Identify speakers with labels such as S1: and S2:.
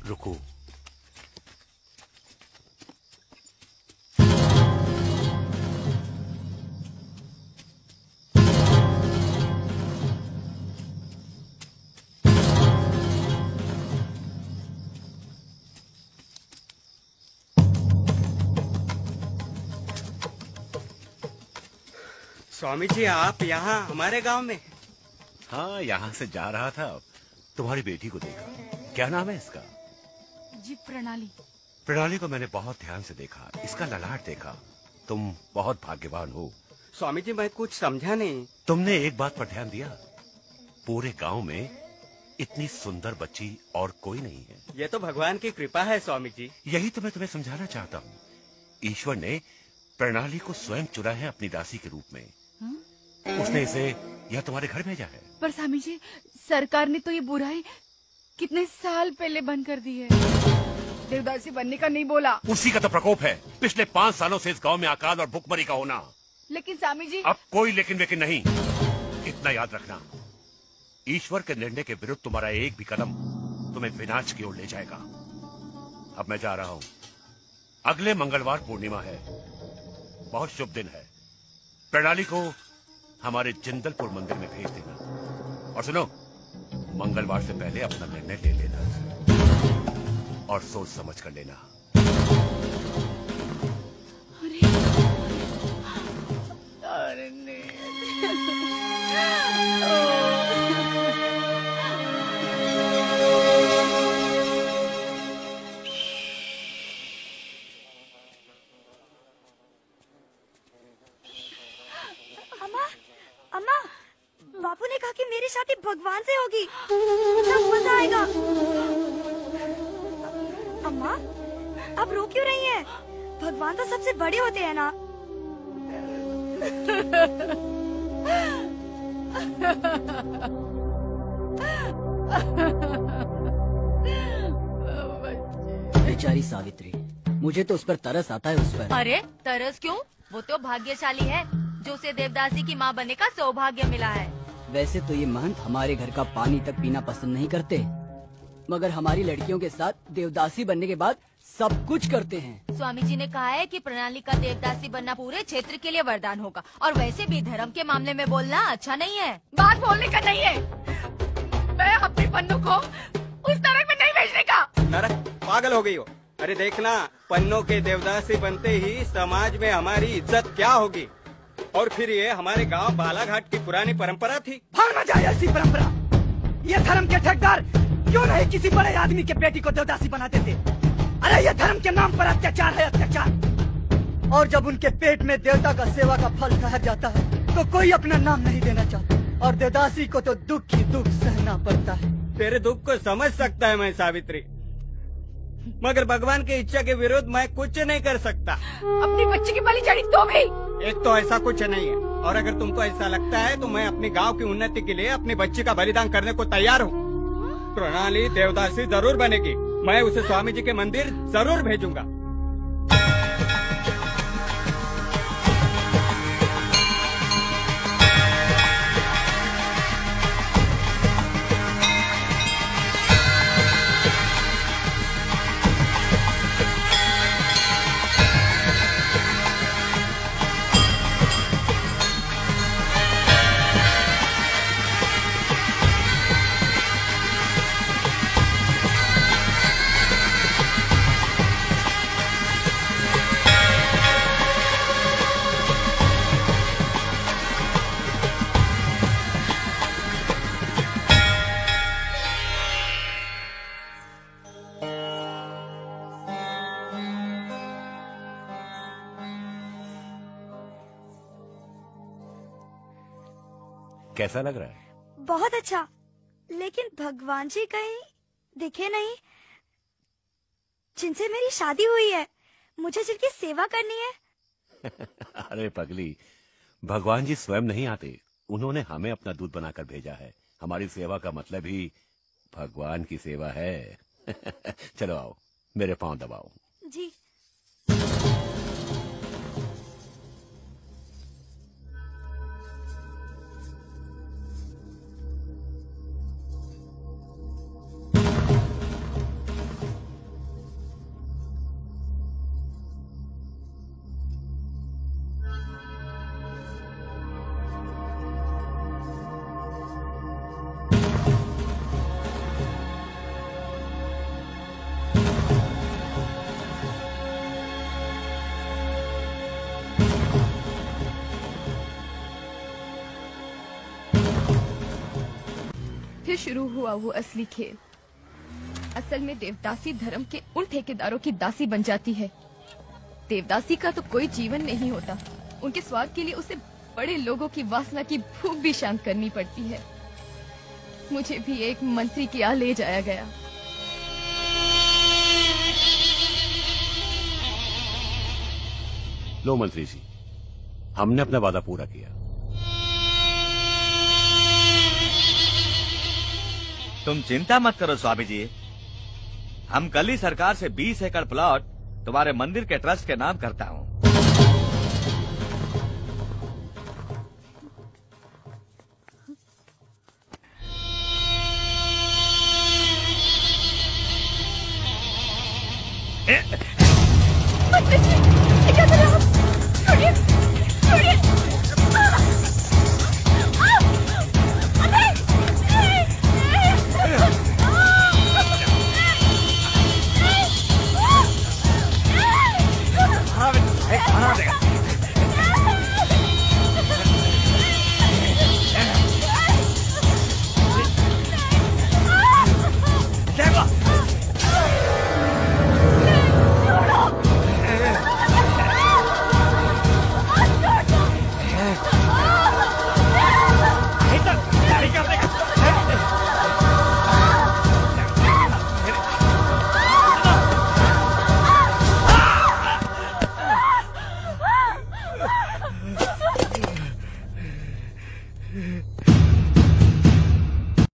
S1: रुको।
S2: स्वामी जी, आप यहाँ हमारे गांव में?
S1: हाँ, यहाँ से जा रहा था, तुम्हारी बेटी को देखा। क्या नाम है इसका?
S3: जी प्रणाली।
S1: प्रणाली को मैंने बहुत ध्यान से देखा, इसका ललाट देखा। तुम बहुत भाग्यवान हो।
S2: स्वामी जी, मैं कुछ समझा नहीं।
S1: तुमने एक बात पर ध्यान दिया? पूरे गांव में इतनी सुंदर बच्ची और कोई नहीं है।
S2: ये तो भगवान की कृपा है स्वामी जी।
S1: यही तो मैं तुम्हें समझाना चाहता हूँ। ईश्वर ने प्रणाली को स्वयं चुना है अपनी दासी के रूप में। उसने इसे यह तुम्हारे घर भेजा है।
S3: पर स्वामी जी, सरकार ने तो ये बुराई कितने साल पहले बंद कर दी है। देवदासी बनने का नहीं बोला।
S1: उसी का तो प्रकोप है, पिछले 5 सालों से इस गांव में अकाल और भुखमरी का होना।
S3: लेकिन स्वामी जी,
S1: अब कोई लेकिन वेकिन नहीं। इतना याद रखना, ईश्वर के निर्णय के विरुद्ध तुम्हारा एक भी कदम तुम्हें विनाश की ओर ले जाएगा। अब मैं जा रहा हूँ। अगले मंगलवार पूर्णिमा है, बहुत शुभ दिन है। प्रणाली को हमारे जिंदलपुर मंदिर में भेज देना। और सुनो, मंगलवार से पहले अपना निर्णय ले लेना और सोच समझ कर लेना।
S3: अरे नहीं।
S4: अम्मा, बापू ने कहा कि मेरी शादी भगवान से होगी, तब मजा आएगा। अम्मा, आप रो क्यों रही हैं? भगवान तो सबसे बड़े होते हैं ना।
S5: बेचारी सावित्री, मुझे तो उस पर तरस आता है। उस पर
S6: अरे तरस क्यों? वो तो भाग्यशाली है जो उसे देवदासी की माँ बनने का सौभाग्य मिला है।
S5: वैसे तो ये महंत हमारे घर का पानी तक पीना पसंद नहीं करते, मगर हमारी लड़कियों के साथ देवदासी बनने के बाद सब कुछ करते हैं।
S6: स्वामी जी ने कहा है कि प्रणाली का देवदासी बनना पूरे क्षेत्र के लिए वरदान होगा। और वैसे भी धर्म के मामले में बोलना अच्छा नहीं है।
S3: बात बोलने का नहीं है। मैं अपनी पन्नू को उस नरक में नहीं भेजने का।
S2: नरक? पागल हो गई हो? अरे देखना, पन्नों के देवदासी बनते ही समाज में हमारी इज्जत क्या होगी। और फिर ये हमारे गांव बालाघाट की पुरानी परंपरा थी।
S7: भागना चाहिए ऐसी परंपरा। ये धर्म के ठेकेदार क्यों नहीं किसी बड़े आदमी के बेटी को देवदासी बनाते थे? अरे ये धर्म के नाम पर अत्याचार है, अत्याचार। और जब उनके पेट में देवता का सेवा का फल ठहर जाता है तो कोई अपना नाम नहीं देना चाहता। और देवदासी को तो दुख ही दुख सहना पड़ता है।
S2: तेरे दुख को समझ सकता है मैं सावित्री, मगर भगवान की इच्छा के विरुद्ध मैं कुछ नहीं कर सकता।
S3: अपनी बच्ची की बलि चढ़ी तो भी।
S2: एक तो ऐसा कुछ नहीं है, और अगर तुमको ऐसा लगता है तो मैं अपने गांव की उन्नति के लिए अपनी बच्ची का बलिदान करने को तैयार हूँ। प्रणाली देवदासी जरूर बनेगी। मैं उसे स्वामी जी के मंदिर जरूर भेजूंगा।
S1: कैसा लग रहा है?
S4: बहुत अच्छा, लेकिन भगवान जी कहीं दिखे नहीं जिनसे मेरी शादी हुई है, मुझे जिनकी सेवा करनी है।
S1: अरे पगली, भगवान जी स्वयं नहीं आते, उन्होंने हमें अपना दूत बनाकर भेजा है। हमारी सेवा का मतलब ही भगवान की सेवा है। चलो आओ, मेरे पांव दबाओ।
S4: जी।
S3: फिर शुरू हुआ वो असली खेल। असल में देवदासी धर्म के उन ठेकेदारों की दासी बन जाती है। देवदासी का तो कोई जीवन नहीं होता, उनके स्वाद के लिए उसे बड़े लोगों की वासना की भूख भी शांत करनी पड़ती है। मुझे भी एक मंत्री के यहाँ ले जाया गया।
S1: लो मंत्री जी, हमने अपना वादा पूरा किया।
S8: तुम चिंता मत करो स्वामी जी, हम कल ही सरकार से 20 एकड़ प्लॉट तुम्हारे मंदिर के ट्रस्ट के नाम करता हूँ।
S3: मंत्री जी!